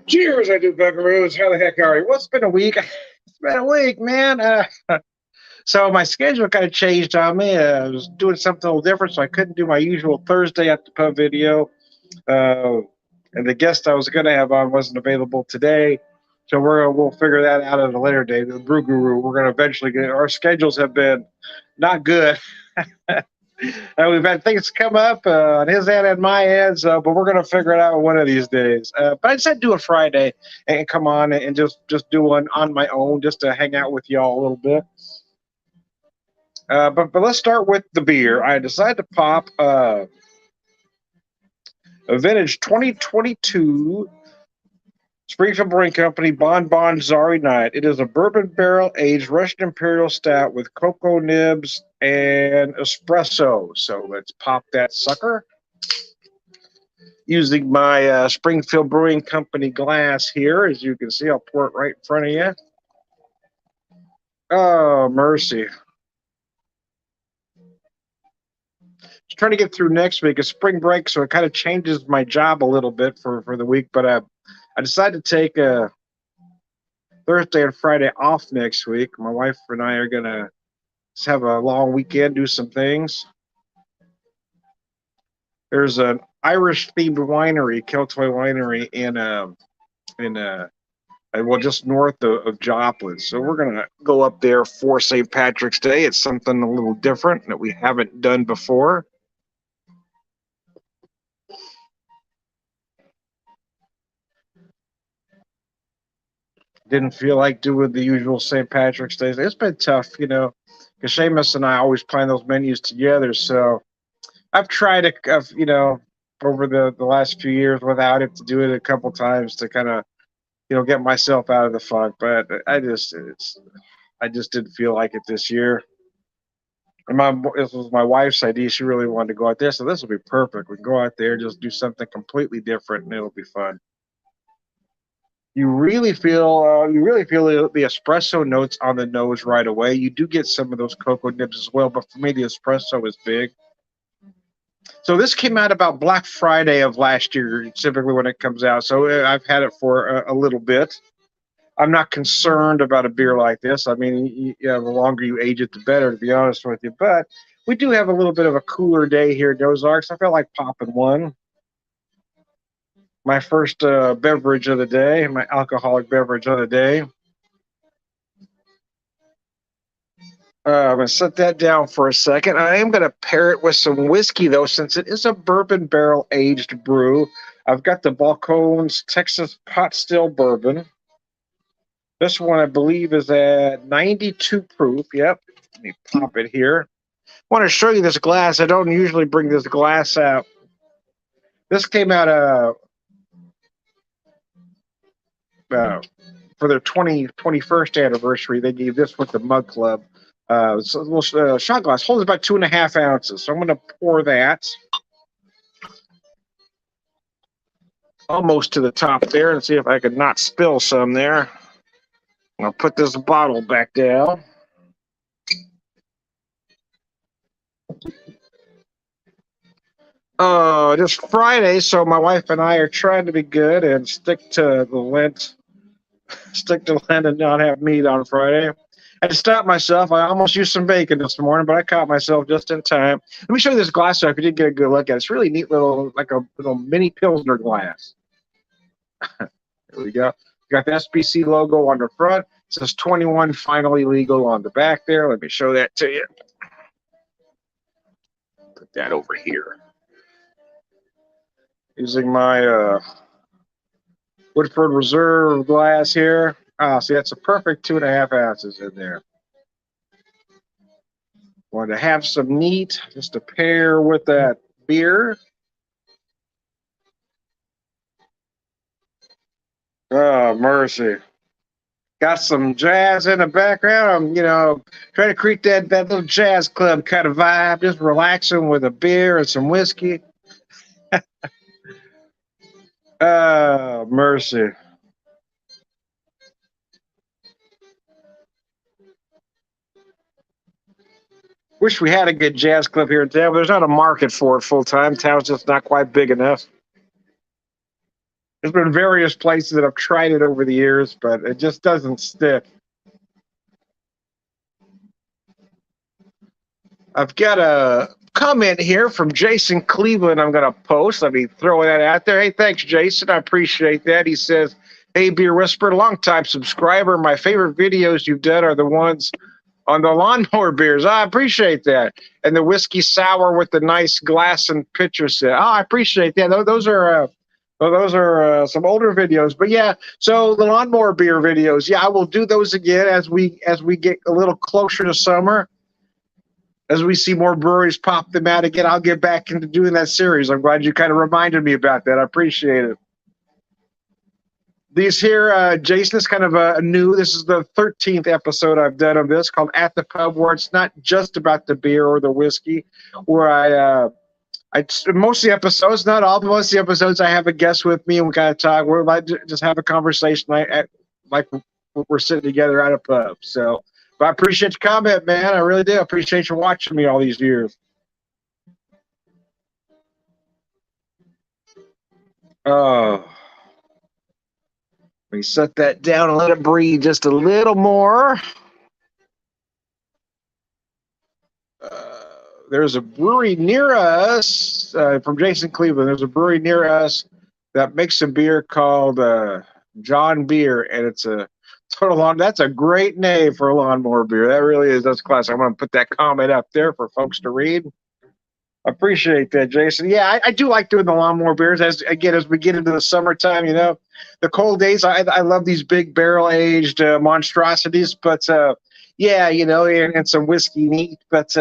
Cheers, I do buckaroos. How the heck are you? Well, it's been a week. It's been a week, man. So my schedule kind of changed on me. I was doing something a little different, so I couldn't do my usual Thursday at the pub video. Uh, and the guest I was going to have on wasn't available today. So we'll figure that out at a later date. The Brew Guru, we're going to eventually get. Our schedules have been not good. We've had things come up on his end and my end, but we're going to figure it out one of these days. But I decided to do a Friday and come on and just do one on my own, just to hang out with y'all a little bit. But let's start with the beer. I decided to pop a vintage 2022 Springfield Brewing Company Bon Bon Zari Night. It is a bourbon barrel aged Russian Imperial Stout with cocoa nibs and espresso. So let's pop that sucker. Using my Springfield Brewing Company glass here. As you can see, I'll pour it right in front of you. Oh, mercy. Just trying to get through next week. It's spring break, so it kind of changes my job a little bit for the week. But I decided to take Thursday and Friday off next week. My wife and I are going to have a long weekend, do some things. There's an Irish-themed winery, Keltoy Winery, just north of Joplin. So we're going to go up there for St. Patrick's Day. It's something a little different that we haven't done before. Didn't feel like doing the usual St. Patrick's Day. It's been tough, because Seamus and I always plan those menus together. So I've tried, over the last few years without it, to do it a couple times to kind of, get myself out of the funk. But I just didn't feel like it this year. And this was my wife's idea. She really wanted to go out there, so this will be perfect. We can go out there, just do something completely different, and it'll be fun. You really feel the espresso notes on the nose right away. You do get some of those cocoa nibs as well, but for me, the espresso is big. So this came out about Black Friday of last year, typically when it comes out. So I've had it for a little bit. I'm not concerned about a beer like this. I mean, the longer you age it, the better, to be honest with you. But we do have a little bit of a cooler day here at Ozarks. I felt like popping one. My first beverage of the day, my alcoholic beverage of the day. I'm going to set that down for a second. I am going to pair it with some whiskey, though, since it is a bourbon barrel aged brew. I've got the Balcones Texas Pot Still Bourbon. This one, I believe, is at 92 proof. Yep. Let me pop it here. I want to show you this glass. I don't usually bring this glass out. This came out for their 21st anniversary. They gave this with the Mug Club. It's a little shot glass. Holds about 2.5 ounces. So I'm going to pour that almost to the top there and see if I can not spill some there. I'll put this bottle back down. Just Friday, so my wife and I are trying to be good and stick to Lent and not have meat on Friday. I had to stop myself. I almost used some bacon this morning, but I caught myself just in time. Let me show you this glass so if you didn't get a good look at it. It's really neat little mini Pilsner glass. There we go. You got the SBC logo on the front. It says 21 finally legal on the back there. Let me show that to you. Put that over here. Using my Woodford Reserve glass here. See, that's a perfect 2.5 ounces in there. Wanted to have some neat just to pair with that beer. Oh, mercy. Got some jazz in the background. I'm, trying to create that little jazz club kind of vibe, just relaxing with a beer and some whiskey. Oh, mercy. Wish we had a good jazz club here in town, but there's not a market for it full time. Town's just not quite big enough. There's been various places that I've tried it over the years, but it just doesn't stick. I've got a comment here from Jason Cleveland I'm going to post. Let me throw that out there. Hey, thanks, Jason. I appreciate that. He says, hey, Beer Whisperer, longtime subscriber. My favorite videos you've done are the ones on the lawnmower beers. I appreciate that. And the whiskey sour with the nice glass and pitcher set. Oh, I appreciate that. Those are some older videos. But yeah, so the lawnmower beer videos, yeah, I will do those again as we get a little closer to summer. As we see more breweries pop them out again, I'll get back into doing that series. I'm glad you kind of reminded me about that. I appreciate it. These here, Jason, is kind of a new. This is the 13th episode I've done of this called At the Pub, where it's not just about the beer or the whiskey, where most of the episodes, not all, but most of the episodes, I have a guest with me and we kind of talk. We're like just have a conversation like we're sitting together at a pub. So. But I appreciate your comment, man. I really do. I appreciate you watching me all these years. Oh. Let me set that down and let it breathe just a little more. There's a brewery near us, from Jason Cleveland. There's a brewery near us that makes a beer called John Beer, and it's a total lawn. That's a great name for a lawnmower beer. That really is. That's classic. I'm going to put that comment up there for folks to read. I appreciate that, Jason. Yeah, I do like doing the lawnmower beers. As we get into the summertime, the cold days. I love these big barrel aged monstrosities. But yeah, and some whiskey neat. But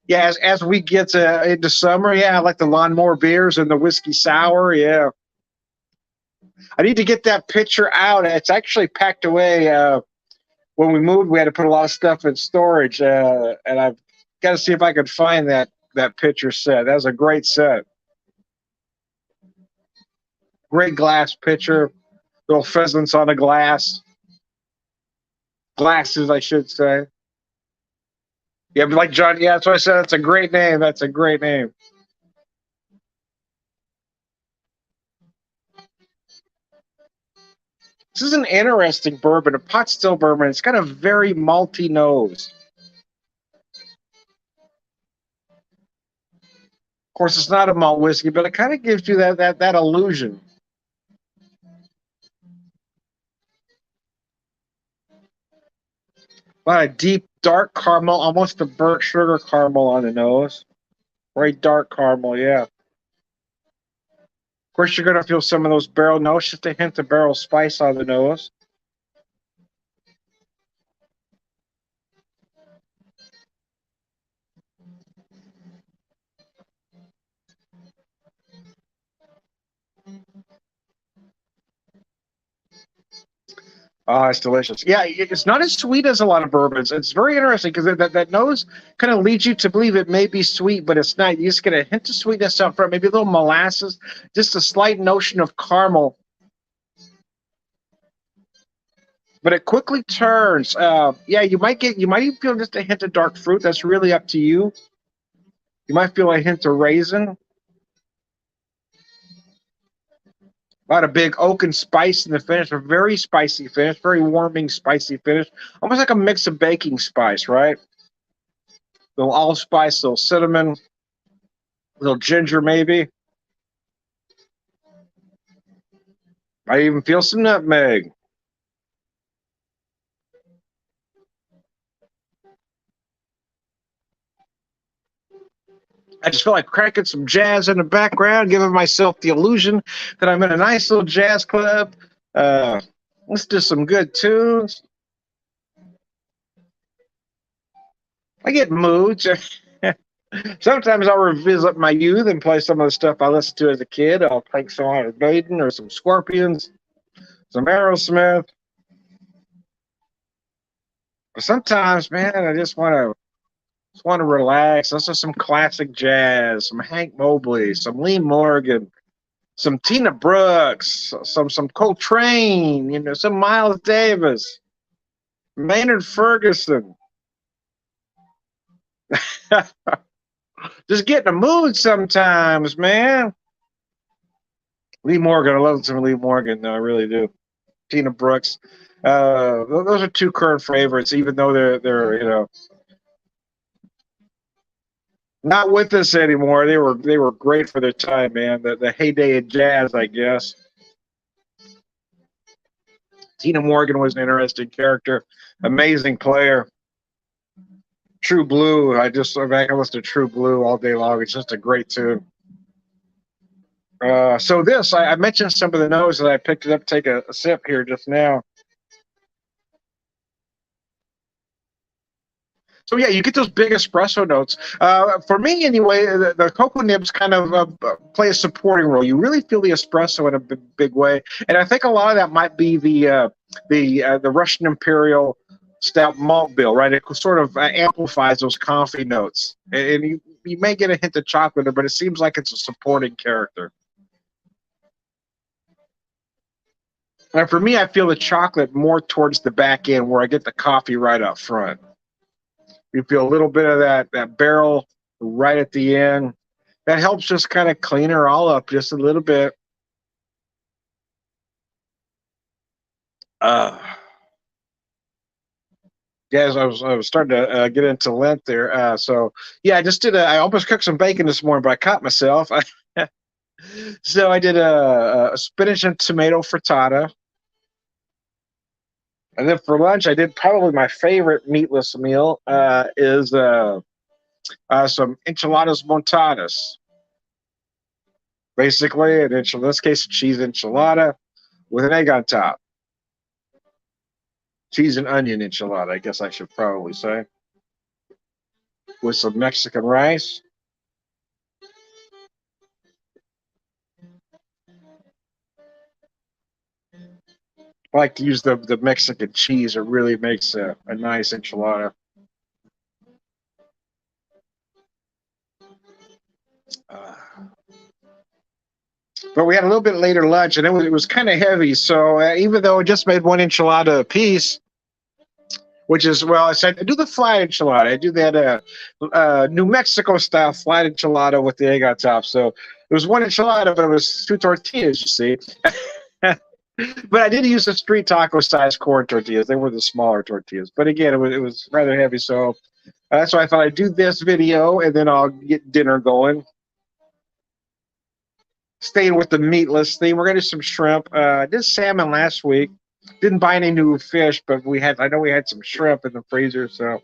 yeah, as we get into summer, yeah, I like the lawnmower beers and the whiskey sour. Yeah. I need to get that picture out. It's actually packed away. When we moved, we had to put a lot of stuff in storage, and I've got to see if I could find that picture set. That was a great set. Great glass pitcher. Little pheasants on the glass. Glasses, I should say. Yeah, but like John, yeah, that's what I said. That's a great name. That's a great name. This is an interesting bourbon, a pot still bourbon. It's got a very malty nose. Of course, it's not a malt whiskey, but it kind of gives you that illusion. A lot of deep, dark caramel, almost a burnt sugar caramel on the nose. Very dark caramel, yeah. Of course, you're going to feel some of those barrel notes, just a hint of barrel spice on the nose. Oh, it's delicious. Yeah, it's not as sweet as a lot of bourbons. It's very interesting because that nose kind of leads you to believe it may be sweet, but it's not. You just get a hint of sweetness up front, maybe a little molasses, just a slight notion of caramel. But it quickly turns. Yeah, you might even feel just a hint of dark fruit. That's really up to you. You might feel a hint of raisin. A lot of big oak and spice in the finish, a very spicy finish, very warming, spicy finish. Almost like a mix of baking spice, right? A little allspice, a little cinnamon, a little ginger maybe. I even feel some nutmeg. I just feel like cranking some jazz in the background, giving myself the illusion that I'm in a nice little jazz club. Let's do some good tunes. I get moods. Sometimes I'll revisit my youth and play some of the stuff I listened to as a kid. I'll play some Iron Maiden or some Scorpions, some Aerosmith. But sometimes, man, I just want to relax. Listen to some classic jazz, some Hank Mobley, some Lee Morgan, some Tina Brooks, some Coltrane, some Miles Davis, Maynard Ferguson. Just get in the mood sometimes, man. Lee Morgan, I love some Lee Morgan. No, I really do. Tina Brooks. Those are two current favorites, even though they're not with us anymore. They were great for their time, man. The heyday of jazz, I guess. Tina Morgan was an interesting character, amazing player. True Blue. I just went back and listened to True Blue all day long. It's just a great tune. So this, I mentioned some of the notes that I picked it up. Take a sip here just now. So yeah, you get those big espresso notes. For me, anyway, the cocoa nibs kind of play a supporting role. You really feel the espresso in a big way, and I think a lot of that might be the Russian Imperial Stout malt bill, right? It sort of amplifies those coffee notes, and you may get a hint of chocolate, but it seems like it's a supporting character. And for me, I feel the chocolate more towards the back end, where I get the coffee right up front. You feel a little bit of that barrel right at the end. That helps just kind of clean her all up just a little bit. Uh, Guys, I was starting to get into Lent there. So yeah, I almost cooked some bacon this morning, but I caught myself. So I did a spinach and tomato frittata, and then for lunch I did probably my favorite meatless meal is some enchiladas montadas. Basically, in this case, a cheese enchilada with an egg on top. Cheese and onion enchilada, I guess I should probably say, with some Mexican rice. I like to use the Mexican cheese. It really makes a nice enchilada. Uh, but we had a little bit later lunch, and it was kind of heavy. So even though I just made one enchilada a piece, which is well, I said I do the flat enchilada. I do that New Mexico style flat enchilada with the egg on top. So it was one enchilada, but it was two tortillas. You see. But I did use the street taco size corn tortillas. They were the smaller tortillas. But again, it was rather heavy. So that's why I thought I'd do this video and then I'll get dinner going. Staying with the meatless theme, we're gonna do some shrimp. I did salmon last week. Didn't buy any new fish, but I know we had some shrimp in the freezer, so I'm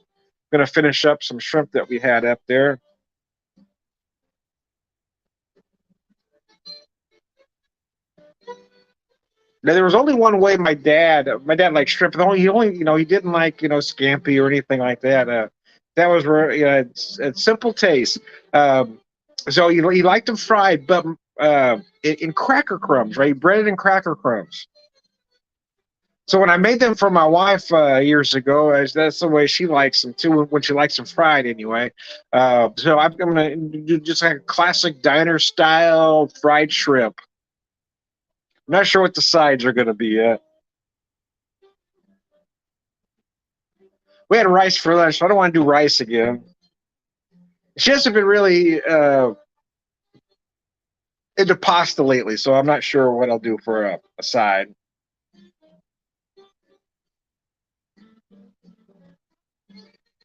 gonna finish up some shrimp that we had up there. Now there was only one way my dad liked shrimp. He didn't like scampi or anything like that. That was where it's simple taste. Um, so he liked them fried, but in cracker crumbs, right? Breaded in cracker crumbs. So when I made them for my wife years ago, that's the way she likes them too. When she likes them fried, anyway. So I'm gonna do just like a classic diner style fried shrimp. I'm not sure what the sides are gonna be yet. We had rice for lunch, so I don't want to do rice again. She hasn't been really into pasta lately, so I'm not sure what I'll do for a side.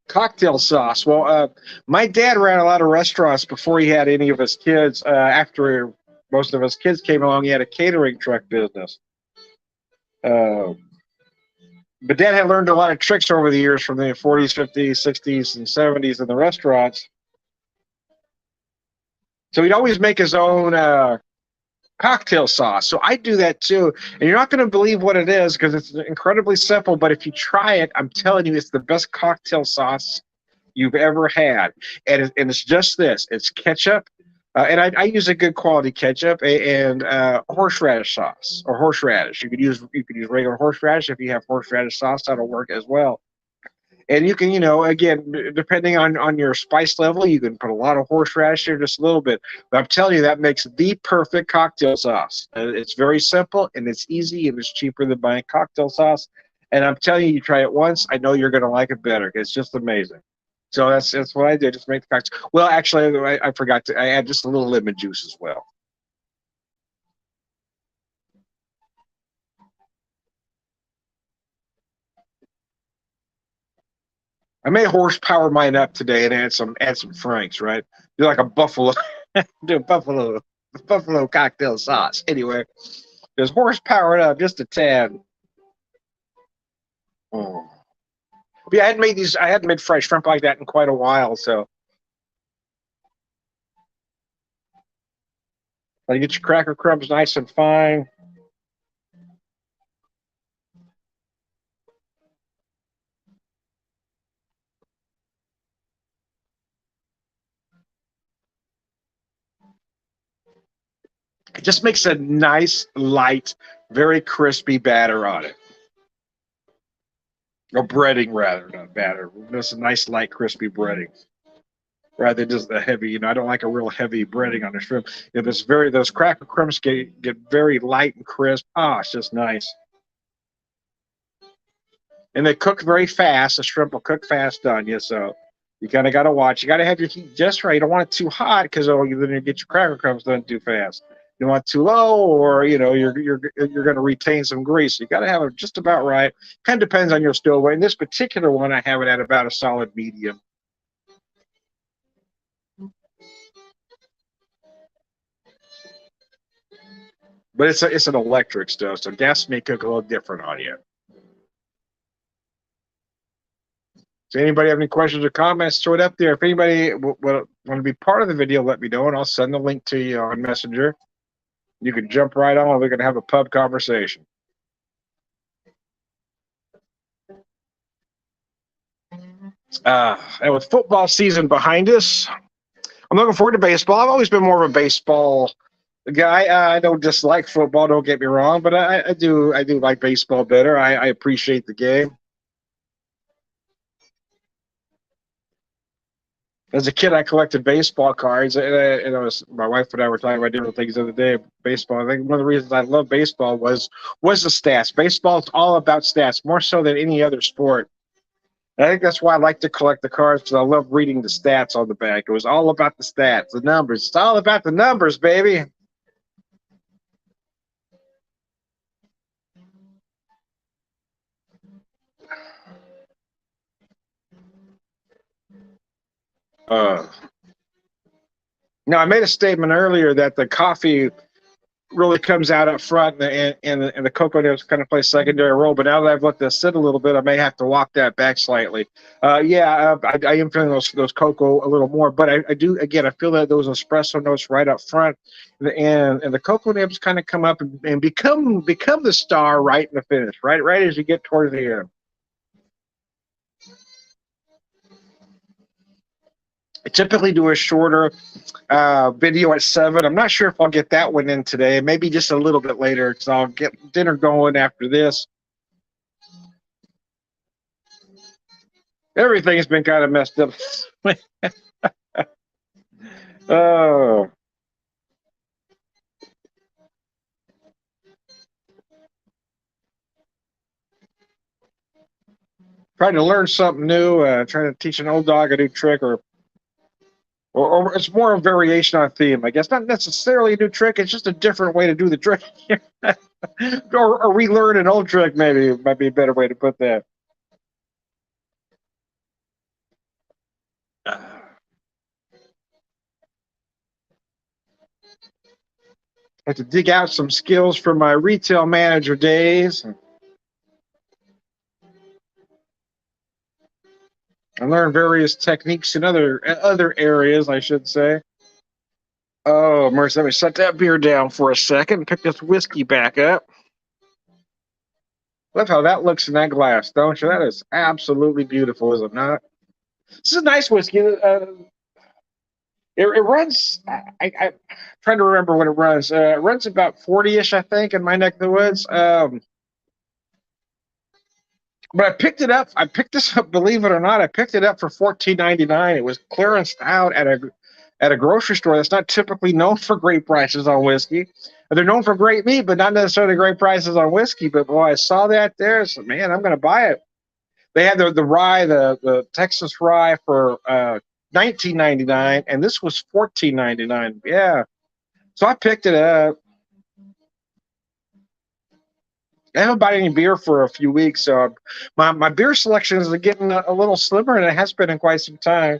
Cocktail sauce. Well, my dad ran a lot of restaurants before he had any of his kids. After most of his kids came along, he had a catering truck business. Uh, but Dad had learned a lot of tricks over the years from the 40s, 50s, 60s, and 70s in the restaurants. So he'd always make his own cocktail sauce. So I do that too. And you're not going to believe what it is because it's incredibly simple. But if you try it, I'm telling you, it's the best cocktail sauce you've ever had. And it's just this: it's ketchup. And I use a good quality ketchup and horseradish sauce or horseradish. You could use regular horseradish. If you have horseradish sauce, that'll work as well. And you can, again, depending on your spice level, you can put a lot of horseradish or just a little bit. But I'm telling you, that makes the perfect cocktail sauce. It's very simple and it's easy and it's cheaper than buying cocktail sauce. And I'm telling you, you try it once, I know you're going to like it better. It's just amazing. So that's what I did. Just make the cocktail. Well, actually, I forgot to. I add just a little lemon juice as well. I may horsepower mine up today and add some Franks, right? Do like a buffalo, do a buffalo cocktail sauce. Anyway, just horsepower it up just a tad. Oh. Yeah, I hadn't made fresh shrimp like that in quite a while, so. You get your cracker crumbs nice and fine. It just makes a nice, light, very crispy batter on it. Or breading, rather, not batter. Just a nice, light, crispy breading. Rather than just the heavy, I don't like a real heavy breading on the shrimp. If it's those cracker crumbs get very light and crisp. It's just nice. And they cook very fast. The shrimp will cook fast on you, so you kind of got to watch. You got to have your heat just right. You don't want it too hot because then you get your cracker crumbs done too fast. You don't want it too low, or you're going to retain some grease. You got to have it just about right. Kind of depends on your stove. In this particular one, I have it at about a solid medium. But it's an electric stove, so gas may cook a little different on you. So anybody have any questions or comments, throw it up there. If anybody want to be part of the video, let me know, and I'll send the link to you on Messenger. You can jump right on. We're going to have a pub conversation. And with football season behind us, I'm looking forward to baseball. I've always been more of a baseball guy. I don't dislike football, don't get me wrong, but I do like baseball better. I appreciate the game. As a kid, I collected baseball cards, and my wife and I were talking about different things the other day. Baseball. I think one of the reasons I love baseball was the stats. Baseball is all about stats, more so than any other sport. And I think that's why I like to collect the cards, because I love reading the stats on the back. It was all about the stats, the numbers. It's all about the numbers, baby. Now, I made a statement earlier that the coffee really comes out up front, and the cocoa nibs kind of play secondary role. But now that I've let this sit a little bit, I may have to walk that back slightly. I am feeling those cocoa a little more, but I do, again, I feel that those espresso notes right up front, and the cocoa nibs kind of come up and become the star right in the finish, right as you get towards the end. I typically do a shorter video at 7. I'm not sure if I'll get that one in today. Maybe just a little bit later, because I'll get dinner going after this. Everything's been kind of messed up. Oh. Trying to learn something new, trying to teach an old dog a new trick, or it's more a variation on theme, I guess. Not necessarily a new trick, it's just a different way to do the trick. or relearn an old trick, maybe, might be a better way to put that. I have to dig out some skills from my retail manager days and learn various techniques in other areas, I should say. Oh, Mercy, let me set that beer down for a second and pick this whiskey back up. Love how that looks in that glass, don't you? That is absolutely beautiful, is it not? This is a nice whiskey. It runs. I'm trying to remember when it runs. It runs about 40-ish, I think, in my neck of the woods. But I picked it up. I picked this up, believe it or not. I picked it up for $14.99. It was clearanced out at a grocery store that's not typically known for great prices on whiskey. They're known for great meat, but not necessarily great prices on whiskey. But boy, I saw that there. So man, I'm going to buy it. They had the rye, the Texas rye for $19.99, and this was $14.99. 99. Yeah. So I picked it up. I haven't bought any beer for a few weeks, so my beer selection is getting a little slimmer, and it has been in quite some time.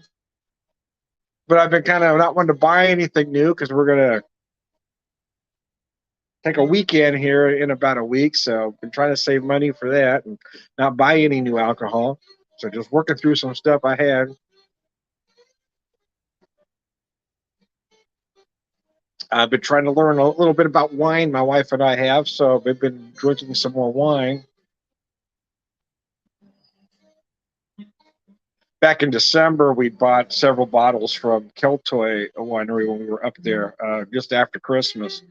But I've been kind of not wanting to buy anything new because we're gonna take a weekend here in about a week. So I've been trying to save money for that and not buy any new alcohol. So just working through some stuff I had. I've been trying to learn a little bit about wine. My wife and I have, so we've been drinking some more wine. Back in December, we bought several bottles from Keltoy Winery when we were up there just after Christmas.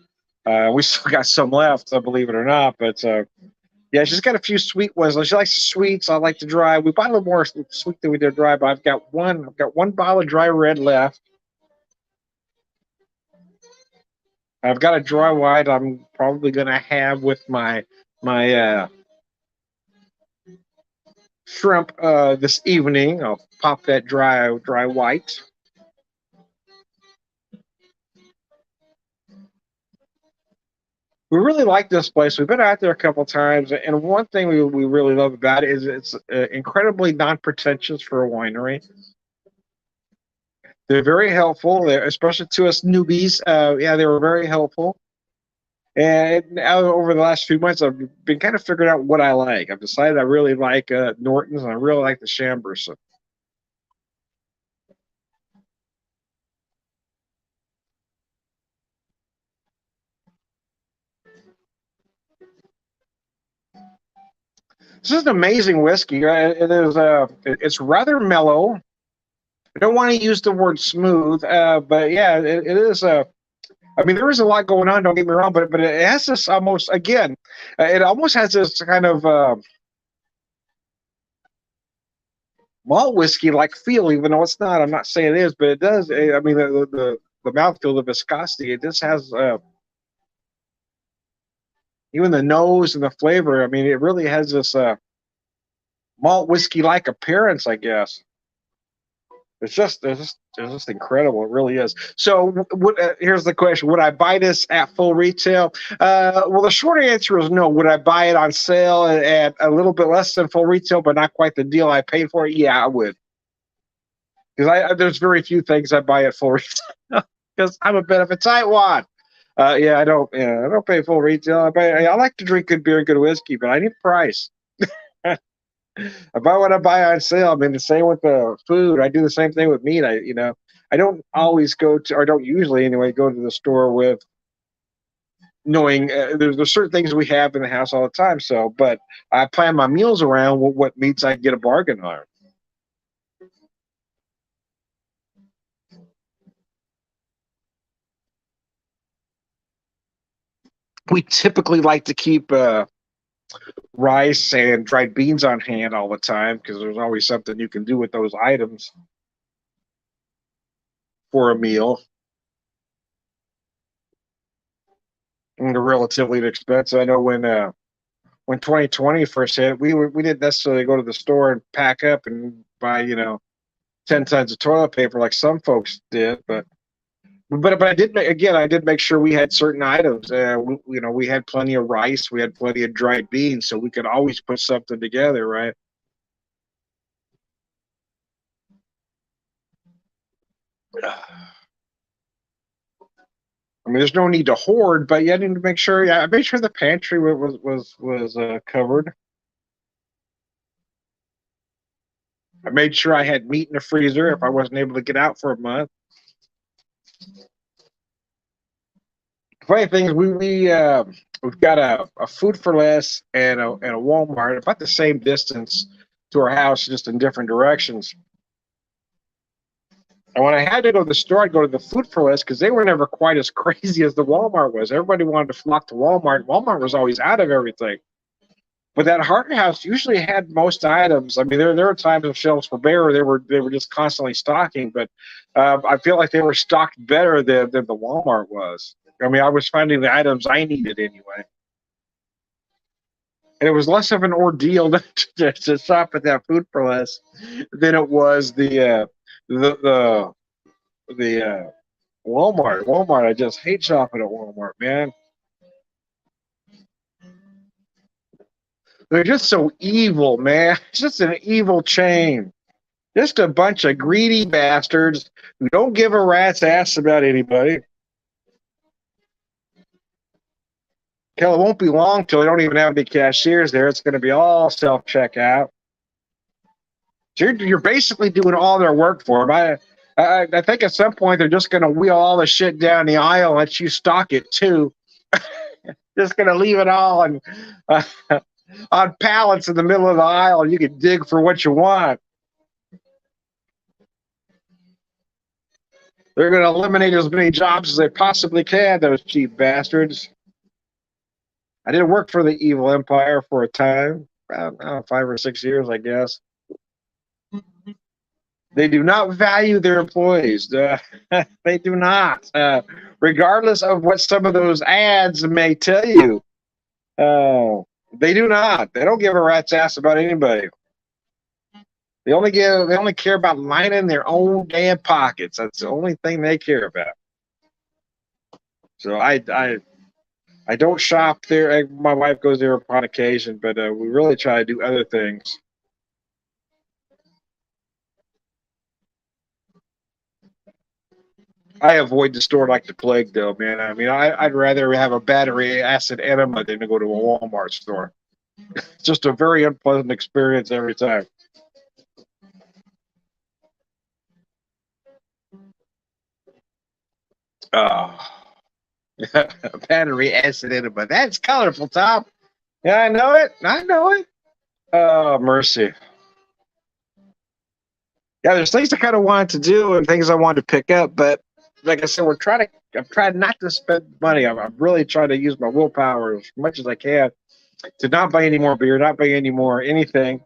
We still got some left, believe it or not. But yeah, she's got a few sweet ones. She likes the sweets. I like the dry. We bought a little more sweet than we did dry, but I've got one bottle of dry red left. I've got a dry white. I'm probably gonna have with my shrimp this evening. I'll pop that dry white. We really like this place. We've been out there a couple times, and one thing we really love about it is it's incredibly non-pretentious for a winery. They're very helpful, especially to us newbies. Yeah, they were very helpful. And now, over the last few months, I've been kind of figuring out what I like. I've decided I really like Norton's, and I really like the Chamberson. This is an amazing whiskey. It is. It's rather mellow. I don't want to use the word smooth, but yeah, it is. I mean, there is a lot going on. Don't get me wrong, but it has this almost again. It almost has this kind of malt whiskey like feel, even though it's not. I'm not saying it is, but it does. I mean, the mouthfeel, the viscosity, it just has even the nose and the flavor. I mean, it really has this malt whiskey like appearance, I guess. It's just incredible. It really is. So, here's the question: would I buy this at full retail? Well, the short answer is no. Would I buy it on sale at a little bit less than full retail, but not quite the deal I paid for it? Yeah, I would. Because there's very few things I buy at full retail because I'm a bit of a tightwad. Yeah, I don't. Yeah, I don't pay full retail. I like to drink good beer and good whiskey, but I need price. I buy what I buy on sale. I mean, the same with the food. I do the same thing with meat. I don't always go to, or don't usually anyway, go to the store with knowing there's certain things we have in the house all the time. So, but I plan my meals around what meats I can get a bargain on. We typically like to keep rice and dried beans on hand all the time because there's always something you can do with those items for a meal. And they're relatively inexpensive. I know when 2020 first hit, we didn't necessarily go to the store and pack up and buy 10 tons of toilet paper like some folks did, but I did make sure we had certain items. We had plenty of rice, we had plenty of dried beans, so we could always put something together, right? I mean, there's no need to hoard, but you need to make sure. Yeah, I made sure the pantry was covered. I made sure I had meat in the freezer if I wasn't able to get out for a month. Funny thing is, we've got a Food for Less and a Walmart about the same distance to our house, just in different directions. And when I had to go to the store, I'd go to the Food for Less because they were never quite as crazy as the Walmart was. Everybody wanted to flock to Walmart. Walmart was always out of everything. But that Hart House usually had most items. I mean, there were times when shelves were bare; they were just constantly stocking. But I feel like they were stocked better than the Walmart was. I mean, I was finding the items I needed anyway, and it was less of an ordeal to shop at that Food for Less than it was the Walmart. Walmart, I just hate shopping at Walmart, man. They're just so evil, man. It's just an evil chain. Just a bunch of greedy bastards who don't give a rat's ass about anybody. Hell, it won't be long till they don't even have any cashiers there. It's going to be all self checkout. So you're basically doing all their work for them. I think at some point they're just going to wheel all the shit down the aisle and let you stock it too. Just going to leave it all uh, on pallets in the middle of the aisle, and you can dig for what you want. They're going to eliminate as many jobs as they possibly can, those cheap bastards. I did work for the evil empire for a time, about 5 or 6 years, I guess. They do not value their employees. They do not, regardless of what some of those ads may tell you. They do not. They don't give a rat's ass about anybody. They only care about lining their own damn pockets. That's the only thing they care about. So I don't shop there. My wife goes there upon occasion, but we really try to do other things. I avoid the store like the plague, though, man. I mean, I'd rather have a battery acid enema than to go to a Walmart store. It's just a very unpleasant experience every time. Battery acid enema. That's colorful, Tom. Yeah, I know it. I know it. Oh, mercy. Yeah, there's things I kind of wanted to do and things I wanted to pick up, but like I said, I'm trying not to spend money. I'm really trying to use my willpower as much as I can to not buy any more beer, not buy any more anything.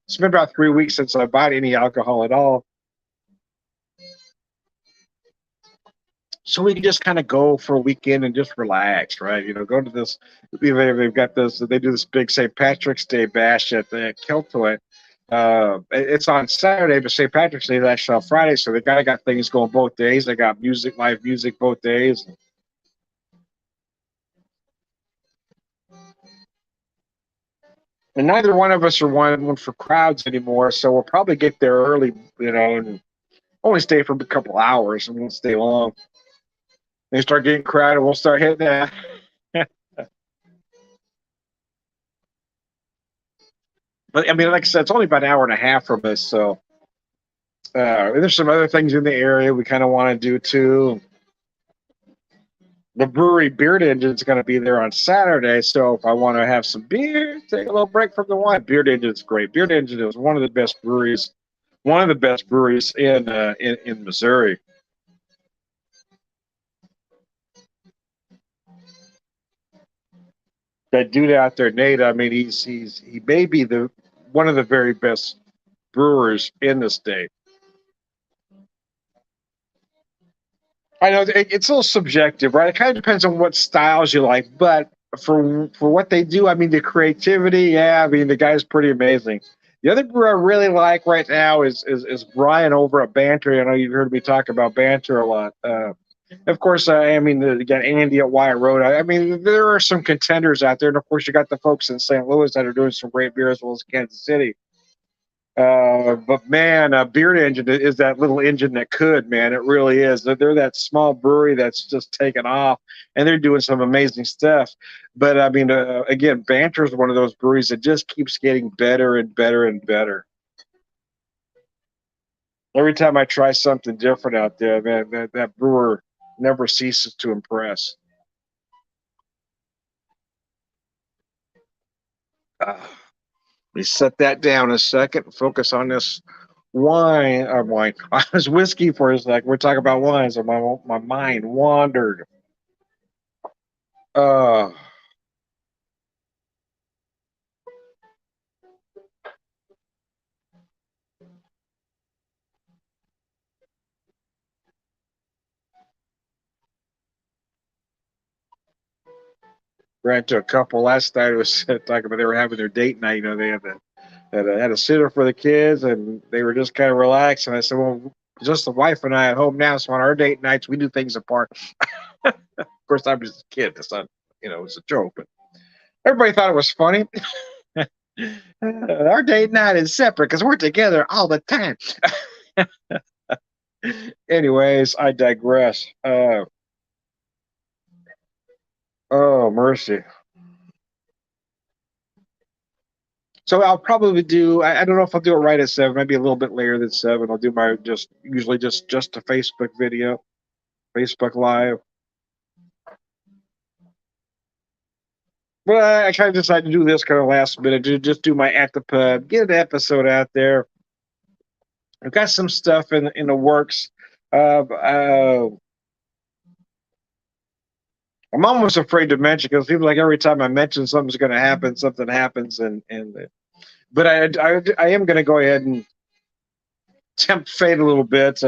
It's been about 3 weeks since I bought any alcohol at all. So we can just kind of go for a weekend and just relax, right? You know, go to this. They've got this. They do this big St. Patrick's Day bash at the Kiltoy. It's on Saturday, but St. Patrick's Day is actually on Friday, so they kind of got things going both days. They got music, live music both days. And neither one of us are one for crowds anymore, so we'll probably get there early, you know, and only stay for a couple hours and won't stay long. They start getting crowded, we'll start hitting that. But I mean, like I said, it's only about an hour and a half from us, so there's some other things in the area we kind of want to do too. The brewery Beard Engine is going to be there on Saturday, so if I want to have some beer, take a little break from the wine, Beard Engine is great. Beard Engine is one of the best breweries in Missouri. That dude out there, Nate. I mean, he may be the one of the very best brewers in the state. I know it's a little subjective, right? It kind of depends on what styles you like, but for what they do, I mean, the creativity, yeah, I mean, the guy's pretty amazing. The other brewer I really like right now is Brian over at Banter. I know you've heard me talk about Banter a lot. Of course, I mean, you got Andy at Wyatt Road. I mean, there are some contenders out there, and of course, you got the folks in St. Louis that are doing some great beer as well as Kansas City. But man, Beard Engine is that little engine that could, man. It really is. They're that small brewery that's just taken off, and they're doing some amazing stuff. But I mean, again, Banter is one of those breweries that just keeps getting better and better and better. Every time I try something different out there, man, that brewer never ceases to impress. Let me set that down a second and focus on this wine. I was whiskey for a second. We're talking about wine, so my mind wandered. Uh, ran to a couple last night who was talking about they were having their date night. You know, they had a sitter for the kids, and they were just kind of relaxed. And I said, well, just the wife and I at home now. So on our date nights, we do things apart. Of course, I'm just a kid. That's not, you know, it's a joke, but everybody thought it was funny. Our date night is separate because we're together all the time. Anyways, I digress. Oh, mercy. So I'll probably do. I don't know if I'll do it right at 7. Maybe a little bit later than 7. I'll do my just usually just a Facebook video, Facebook Live. But I kind of decided to do this kind of last minute to just do my at the pub, get an episode out there. I've got some stuff in the works. I'm almost afraid to mention because it seems like every time I mention something's going to happen, something happens, but I am going to go ahead and tempt fate a little bit.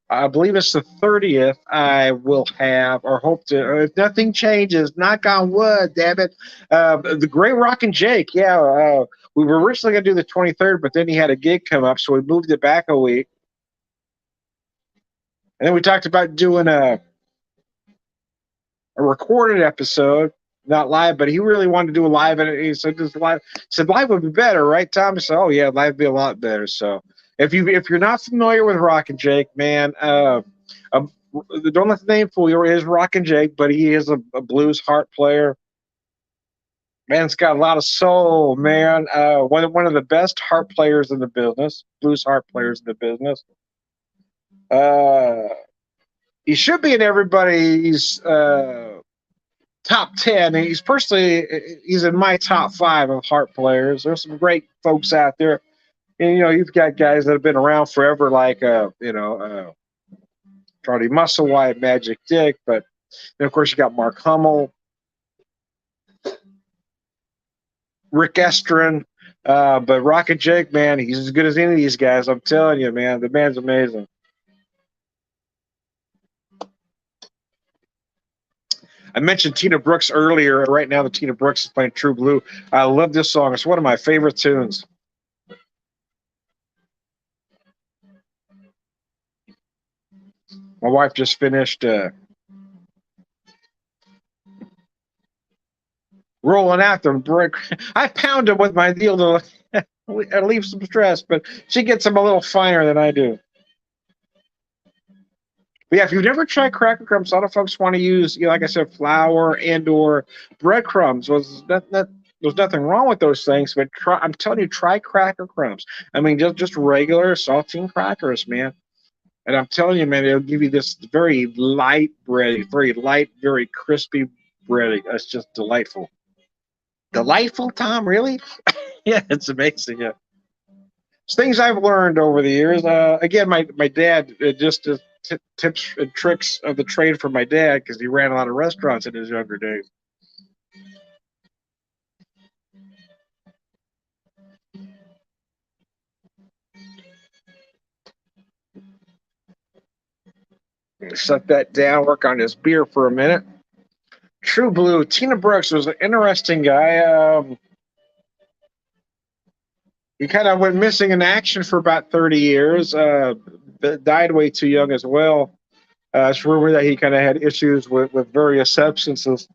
I believe it's the 30th. I will have or hope to, if nothing changes, knock on wood, damn it. The Great Rock and Jake, yeah. We were originally going to do the 23rd, but then he had a gig come up, so we moved it back a week. And then we talked about doing a recorded episode, not live, but he really wanted to do a live, and he said this live. Said live would be better, right, Tom? I said, oh yeah, live would be a lot better. So if you're not familiar with Rock and Jake, man, don't let the name fool you. He is Rock and Jake, but he is a blues harp player. Man's got a lot of soul, man. One of the best harp players in the business, blues harp players in the business. He should be in everybody's top 10. He's in my top 5 of harp players. There's some great folks out there. And, you've got guys that have been around forever, like, Charlie Musselwhite, Magic Dick. But then, of course, you got Mark Hummel, Rick Estrin. But Rocket Jake, man, he's as good as any of these guys. I'm telling you, man, the man's amazing. I mentioned Tina Brooks earlier. Right now, the Tina Brooks is playing True Blue. I love this song. It's one of my favorite tunes. My wife just finished rolling out the brick. I pound them with my deal to relieve some stress, but she gets them a little finer than I do. But yeah, if you've never tried cracker crumbs, a lot of folks want to use, like I said, flour and/or breadcrumbs. There's nothing wrong with those things, but I'm telling you, try cracker crumbs. I mean, just regular saltine crackers, man. And I'm telling you, man, they'll give you this very light bread, very light, very crispy bread. That's just delightful. Delightful, Tom? Really? Yeah, it's amazing. Yeah. It's things I've learned over the years. Again, my dad just tips and tricks of the trade from my dad because he ran a lot of restaurants in his younger days. Set that down, work on his beer for a minute. True Blue. Tina Brooks was an interesting guy. He kind of went missing in action for about 30 years. Died way too young as well. It's rumored that he kind of had issues with various substances.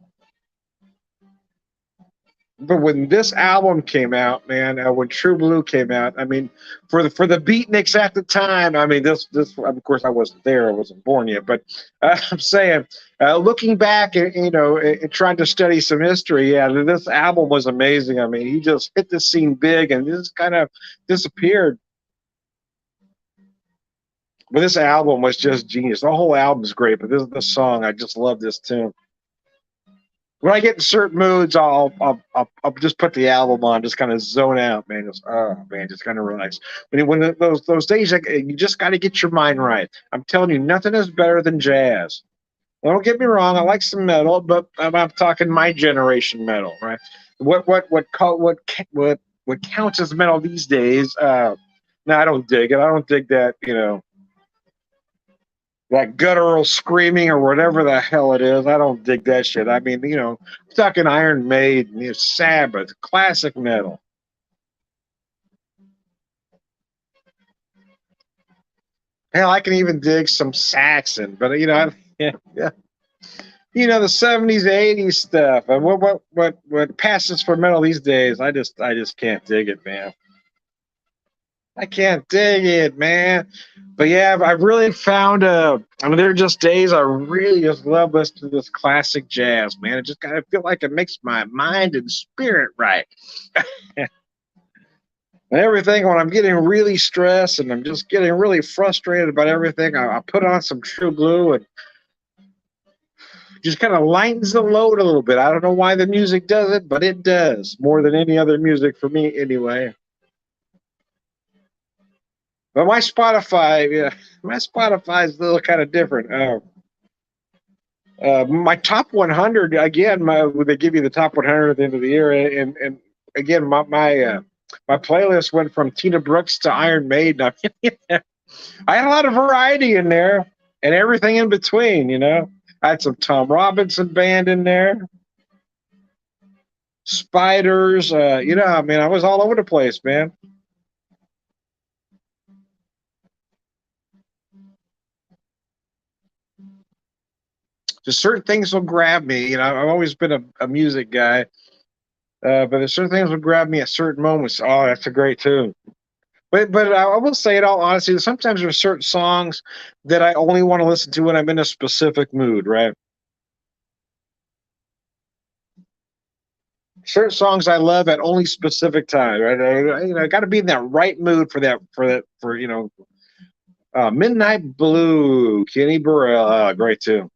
But when this album came out, man, when True Blue came out, I mean, for the beatniks at the time, I mean, this of course I wasn't there, I wasn't born yet, but I'm saying, looking back, and trying to study some history, yeah, this album was amazing. I mean, he just hit the scene big and just kind of disappeared. But this album was just genius. The whole album's great, but this song, I just love this tune. When I get in certain moods, I'll just put the album on, just kind of zone out, man. Just, oh man, just kind of relax. Those days, you just got to get your mind right. I'm telling you, nothing is better than jazz. Don't get me wrong, I like some metal, but I'm talking my generation metal, right? What counts as metal these days? No, I don't dig it. I don't dig that, that guttural screaming or whatever the hell it is. I don't dig that shit. I mean, I'm talking Iron Maiden, Sabbath, classic metal. Hell, I can even dig some Saxon, but yeah. The '70s, '80s stuff. And what passes for metal these days? I just can't dig it, man. I can't dig it, man. But yeah, I've really found. I mean, there are just days I really just love listening to this classic jazz, man. It just kind of feel like it makes my mind and spirit right. And everything when I'm getting really stressed and I'm just getting really frustrated about everything, I put on some True Blue and just kind of lightens the load a little bit. I don't know why the music does it, but it does more than any other music for me anyway. But my Spotify, yeah, my Spotify is a little kind of different. My top 100 again. They give you the top 100 at the end of the year, and again, my playlist went from Tina Brooks to Iron Maiden. I had a lot of variety in there, and everything in between. I had some Tom Robinson band in there, Spiders. I mean, I was all over the place, man. Just certain things will grab me. I've always been a music guy, but there's certain things will grab me at certain moments. Oh, that's a great tune. But I will say, in all honesty, sometimes there's certain songs that I only want to listen to when I'm in a specific mood, right? Certain songs I love at only specific times, right? I got to be in that right mood for Midnight Blue, Kenny Burrell, great too.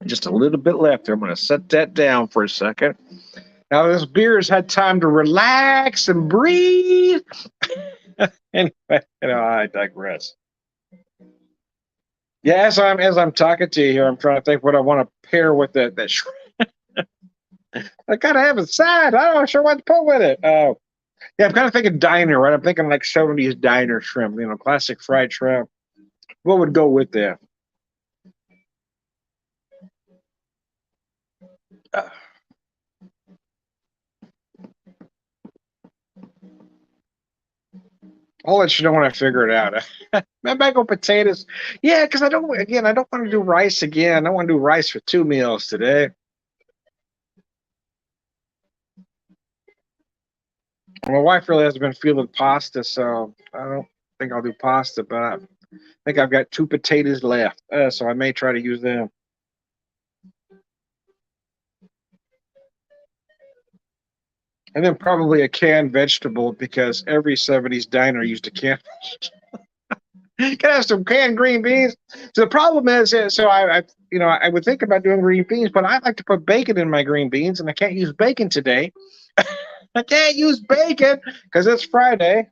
Just a little bit left there. I'm going to set that down for a second. Now this beer has had time to relax and breathe. Anyway, I digress. Yeah, as I'm talking to you here, I'm trying to think what I want to pair with that shrimp. I gotta have a side. I'm not sure what to put with it. Yeah, I'm kind of thinking diner, right? I'm thinking like '70s diner shrimp, classic fried shrimp. What would go with that? Uh, I'll let you know when I figure it out. Mango potatoes. Yeah, because I don't want to do rice again. I want to do rice for 2 meals today. My wife really hasn't been feeling pasta, so I don't think I'll do pasta, but I think I've got 2 potatoes left, so I may try to use them. And then probably a canned vegetable because every '70s diner used a can. Can I have some canned green beans? So the problem is, so I would think about doing green beans, but I like to put bacon in my green beans, and I can't use bacon today. I can't use bacon because it's Friday.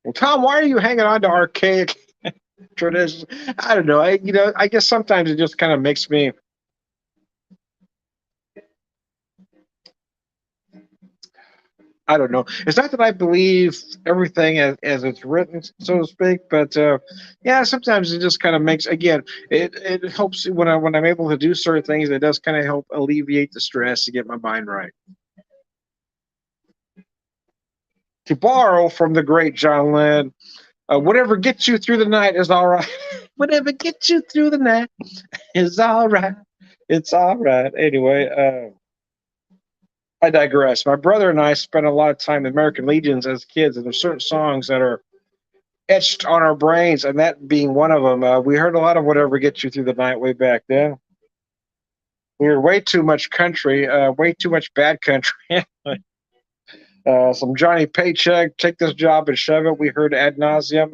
Well, Tom, why are you hanging on to archaic traditions? I don't know. I guess sometimes it just kind of makes me. I don't know. It's not that I believe everything as it's written, so to speak, but yeah, sometimes it just kind of makes. Again, it helps when I'm able to do certain things. It does kind of help alleviate the stress to get my mind right. To borrow from the great John Lennon, whatever gets you through the night is all right. Whatever gets you through the night is all right. It's all right. Anyway, I digress. My brother and I spent a lot of time in American Legions as kids, and there's certain songs that are etched on our brains, and that being one of them. We heard a lot of whatever gets you through the night way back then. We heard way too much country, way too much bad country. Some Johnny Paycheck, Take This Job and Shove It. We heard ad nauseum,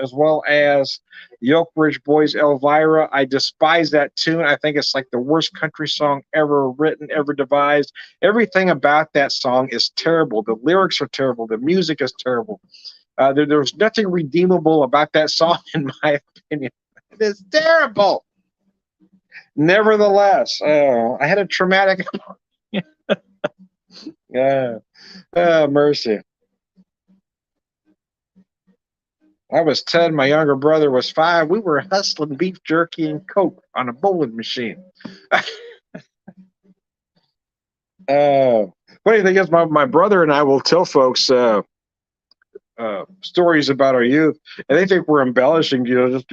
as well as the Oak Ridge Boys, Elvira. I despise that tune. I think it's like the worst country song ever written, ever devised. Everything about that song is terrible. The lyrics are terrible. The music is terrible. There's nothing redeemable about that song, in my opinion. It is terrible. Nevertheless, I had a traumatic. uh, mercy. I was 10. My younger brother was 5. We were hustling beef jerky and Coke on a bowling machine. Funny thing is, my brother and I will tell folks stories about our youth, and they think we're embellishing, just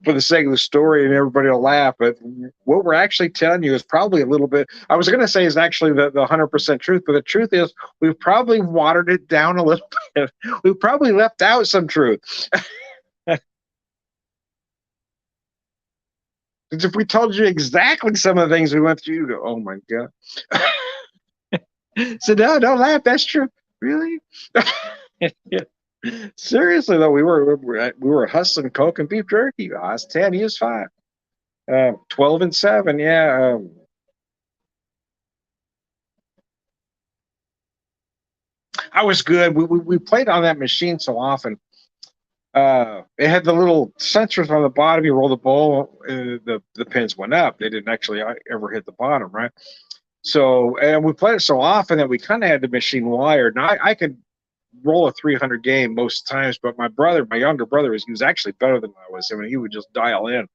for the sake of the story, and everybody will laugh. But what we're actually telling you is probably a little bit. I was going to say is actually the 100% truth, but the truth is we've probably watered it down a little bit. We've probably left out some truth. Because if we told you exactly some of the things we went through, you go, "Oh my god!" So no, don't laugh. That's true. Really? Yeah. Seriously though, we were hustling Coke and beef jerky. I was 10, he was 5. 12 and 7. Yeah. I was good. We played on that machine so often. It had the little sensors on the bottom. You roll the ball, the pins went up. They didn't actually ever hit the bottom, right? So, and we played it so often that we kind of had the machine wired. Now I could roll a 300 game most times, but my younger brother, he was actually better than I was. I mean, he would just dial in.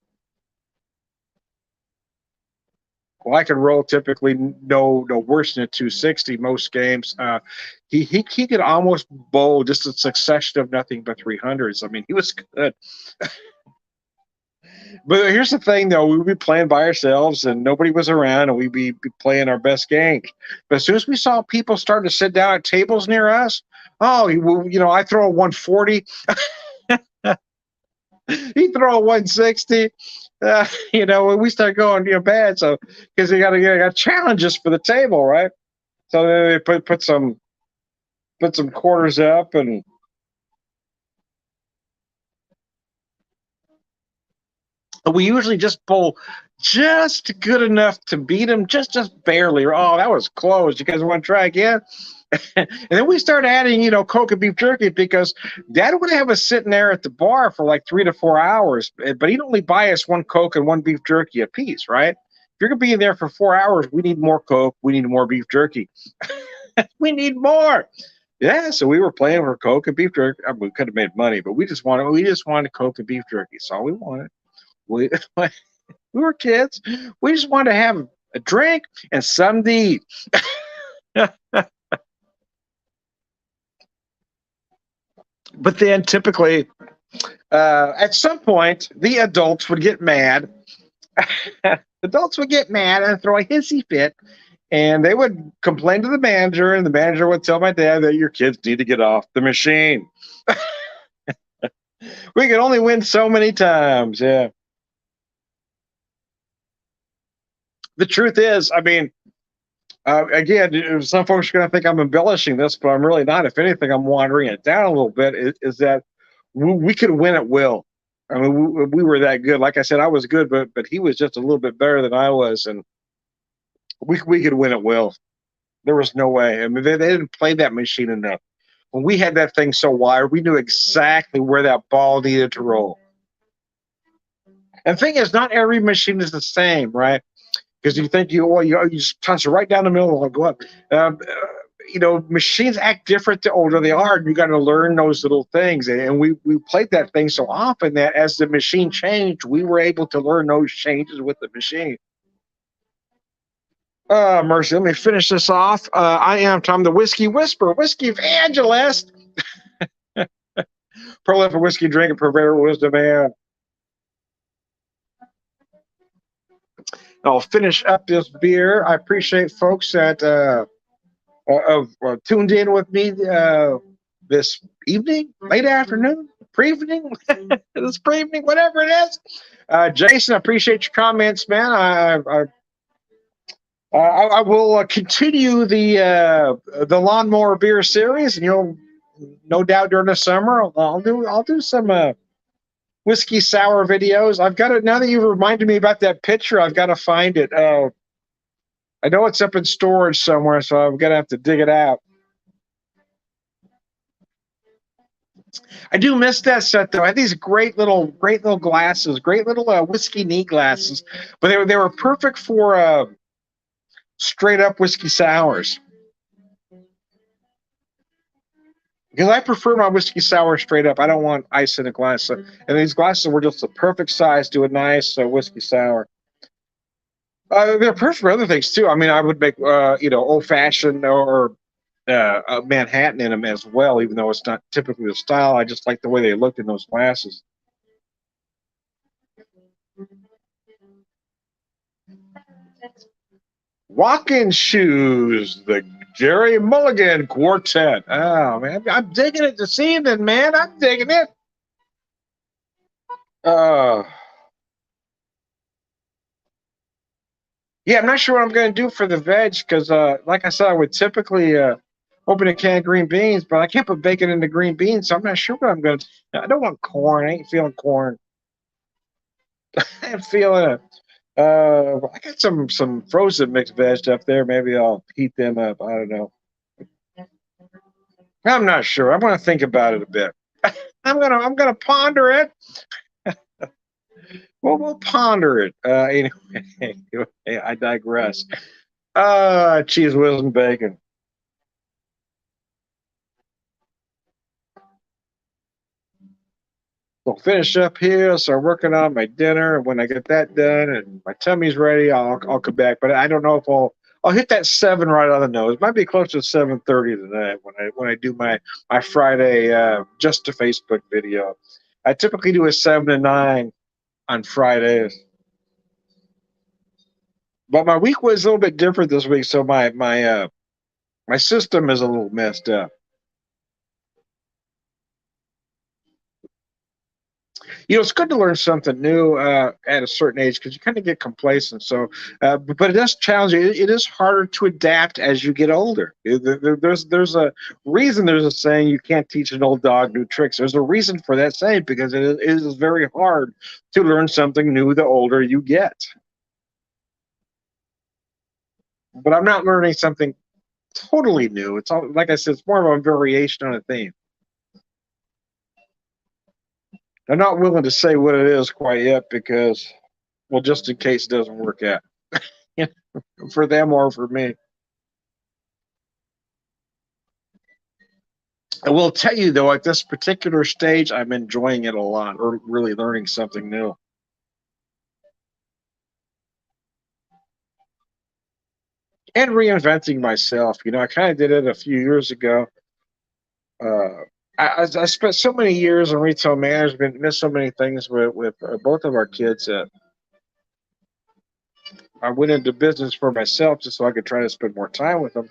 Well, I could roll typically no worse than a 260 most games. He could almost bowl just a succession of nothing but 300s. I mean, he was good. But here's the thing, though: we'd be playing by ourselves, and nobody was around, and we'd be playing our best games. But as soon as we saw people starting to sit down at tables near us, oh, I throw a 140, he throw a 160. When we start going, bad. So because you got challenges for the table, right? So they put some quarters up, and we usually just bowl just good enough to beat them, just barely. Oh, that was close. You guys want to try again? And then we start adding, Coke and beef jerky, because Dad would have us sitting there at the bar for like 3 to 4 hours, but he'd only buy us one Coke and one beef jerky a piece, right? If you're gonna be in there for 4 hours, we need more Coke, we need more beef jerky, we need more. Yeah, so we were playing for Coke and beef jerky. I mean, we could have made money, but we just wanted Coke and beef jerky. That's all we wanted. We we were kids. We just wanted to have a drink and something to eat. But then typically, at some point, the adults would get mad. Adults would get mad and throw a hissy fit, and they would complain to the manager, and the manager would tell my dad that your kids need to get off the machine. We could only win so many times. Yeah. The truth is, I mean, again, some folks are going to think I'm embellishing this, but I'm really not. If anything, I'm watering it down a little bit. Is that we could win at will. I mean, we were that good. Like I said, I was good, but he was just a little bit better than I was, and we could win at will. There was no way. I mean, they didn't play that machine enough. When we had that thing so wired, we knew exactly where that ball needed to roll. And the thing is, not every machine is the same, right? Because you think you just toss it right down the middle and go up. Machines act different the older they are, and you got to learn those little things. And we played that thing so often that as the machine changed, we were able to learn those changes with the machine. Mercy, let me finish this off. I am Tom the Whiskey Whisperer, Whiskey Evangelist, prolific whiskey drinker, purveyor of wisdom, man. I'll finish up this beer. I appreciate folks that tuned in with me this evening, late afternoon, pre-evening, this pre-evening, whatever it is. Jason, I appreciate your comments, man. I will continue the lawnmower beer series, and no doubt during the summer I'll do some whiskey sour videos. I've got it now that you've reminded me about that picture. I've got to find it. I know it's up in storage somewhere, so I'm gonna have to dig it out. I do miss that set though. I had these great little glasses, great little whiskey neat glasses, but they were perfect for straight up whiskey sours. because I prefer my whiskey sour straight up. I don't want ice in a glass. So, and these glasses were just the perfect size to a nice whiskey sour. They're perfect for other things too. I mean, I would make old fashioned or a Manhattan in them as well, even though it's not typically the style. I just like the way they looked in those glasses. Walking shoes, the Jerry Mulligan Quartet. Oh man, I'm digging it this evening, man. I'm digging it. Uh, yeah, I'm not sure what I'm going to do for the veg because, like I said, I would typically open a can of green beans, but I can't put bacon in the green beans, so I'm not sure what I'm going to. I don't want corn. I ain't feeling corn. I'm feeling it. I got some frozen mixed veg up there. Maybe I'll heat them up. I don't know. I'm not sure. I'm going to think about it a bit. I'm gonna ponder it. We'll ponder it. Anyway, I digress. Cheese whiz and bacon. So finish up here. Start working on my dinner. And when I get that done and my tummy's ready, I'll come back. But I don't know if I'll hit that 7 right on the nose. It might be close to 7:30 tonight when I do my Friday just to Facebook video. I typically do a 7 to 9 on Fridays. But my week was a little bit different this week, so my system is a little messed up. It's good to learn something new at a certain age because you kind of get complacent. So, but it does challenge you. It is harder to adapt as you get older. There's a reason. There's a saying you can't teach an old dog new tricks. There's a reason for that saying because it is very hard to learn something new the older you get. But I'm not learning something totally new. It's all, like I said, it's more of a variation on a theme. I'm not willing to say what it is quite yet because, well, just in case it doesn't work out for them or for me. I will tell you though, at this particular stage, I'm enjoying it a lot, or really learning something new, and reinventing myself. I kind of did it a few years ago. Uh, I spent so many years in retail management, missed so many things with both of our kids. I went into business for myself just so I could try to spend more time with them,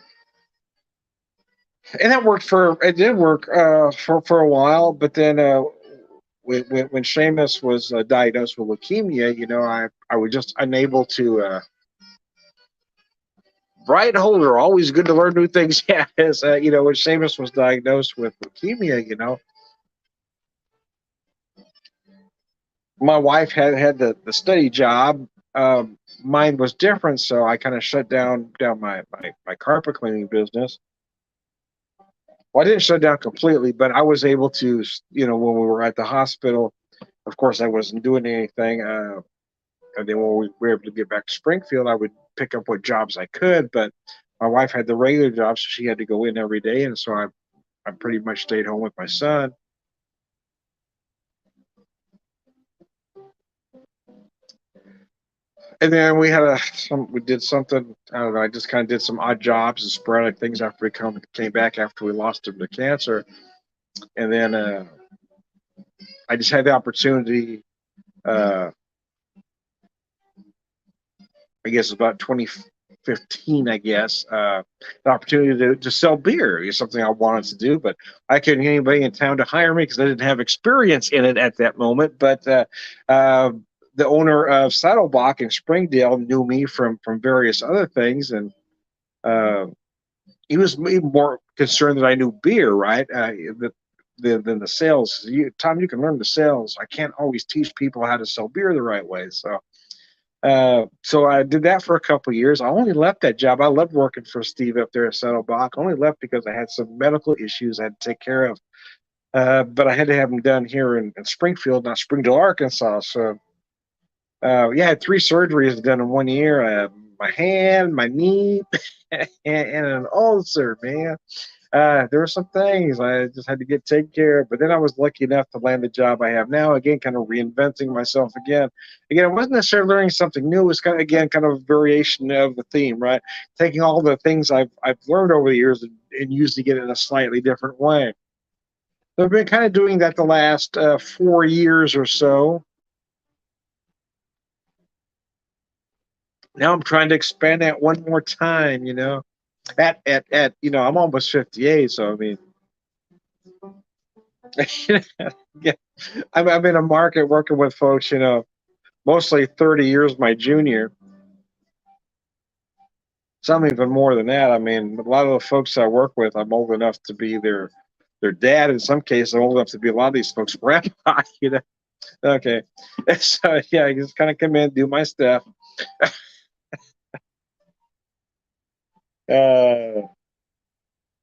and that worked for it did work for a while. But then when Seamus was diagnosed with leukemia, I was just unable to. Brian Holder, always good to learn new things. Yeah, as when Seamus was diagnosed with leukemia, my wife had the steady job. Mine was different, so I kind of shut down my carpet cleaning business. Well, I didn't shut down completely, but I was able to, when we were at the hospital. Of course, I wasn't doing anything. And then when we were able to get back to Springfield, I would pick up what jobs I could. But my wife had the regular job, so she had to go in every day, and so I pretty much stayed home with my son. And then we did something. I don't know. I just kind of did some odd jobs and sporadic things after came back after we lost him to cancer. And then I just had the opportunity. Uh, I guess about 2015, I guess, the opportunity to sell beer is something I wanted to do, but I couldn't get anybody in town to hire me because I didn't have experience in it at that moment. But the owner of Saddlebach in Springdale knew me from various other things, and uh, he was more concerned that I knew beer, right? Than the sales. Tom, you can learn the sales. I can't always teach people how to sell beer the right way. So I did that for a couple of years. I only left that job. I loved working for Steve up there at Saddlebach. I only left because I had some medical issues I had to take care of. But I had to have them done here in Springfield, not Springdale, Arkansas. So, yeah, I had 3 surgeries done in 1 year. My hand, my knee, and an ulcer, man. There were some things I just had to get taken care of, but then I was lucky enough to land the job I have now. Again, kind of reinventing myself again. Again, it wasn't necessarily learning something new. It was kind of again kind of a variation of the theme, right? Taking all the things I've learned over the years and using it in a slightly different way. So I've been kind of doing that the last 4 years or so. Now I'm trying to expand that one more time. At I'm almost 58, so I mean, yeah, I'm in a market working with folks, mostly 30 years my junior. Some even more than that. I mean, a lot of the folks I work with, I'm old enough to be their dad. In some cases, I'm old enough to be a lot of these folks' grandpa. Okay, so yeah, I just kind of come in, do my stuff. Uh,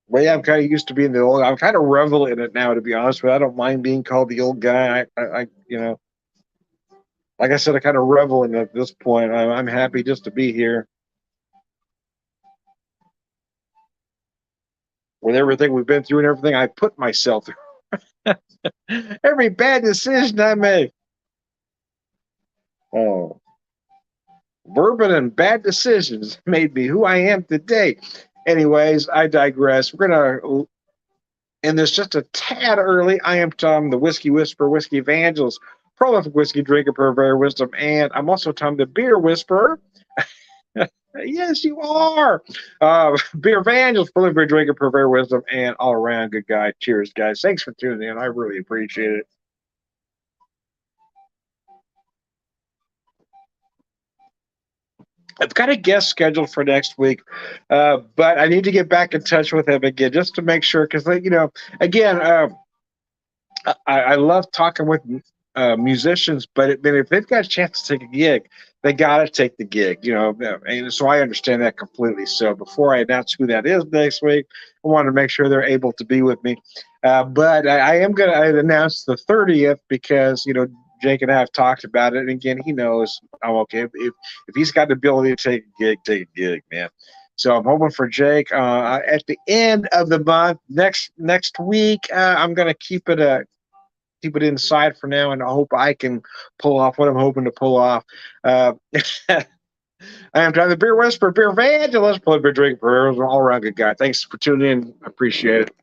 But yeah, I'm kind of used to being the old. I'm kind of revel in it now, to be honest with you. I don't mind being called the old guy. Like I said, I kind of revel in it at this point. I'm happy just to be here with everything we've been through and everything I put myself through. Every bad decision I make. Oh, bourbon and bad decisions made me who I am today. Anyways, I digress. We're gonna end this just a tad early. I am Tom, the Whiskey Whisperer, Whiskey Evangelist, prolific whiskey drinker, purveyor of wisdom, and I'm also Tom, the Beer Whisperer. Yes, you are. Beer Evangelist, prolific drinker, purveyor of wisdom, and all around good guy. Cheers, guys. Thanks for tuning in. I really appreciate it. I've got a guest scheduled for next week, but I need to get back in touch with him again just to make sure. Because, again, I love talking with musicians, but if they've got a chance to take a gig, they got to take the gig, And so I understand that completely. So before I announce who that is next week, I want to make sure they're able to be with me. But I am going to announce the 30th because, Jake and I have talked about it. And again, he knows I'm okay. If he's got the ability to take a gig, man. So I'm hoping for Jake at the end of the month next week. I'm going to keep it inside for now, and I hope I can pull off what I'm hoping to pull off. I am Tom, the Beer Whisperer, Beer Evangelist, Beer Drinker, all around good guy. Thanks for tuning in. I appreciate it.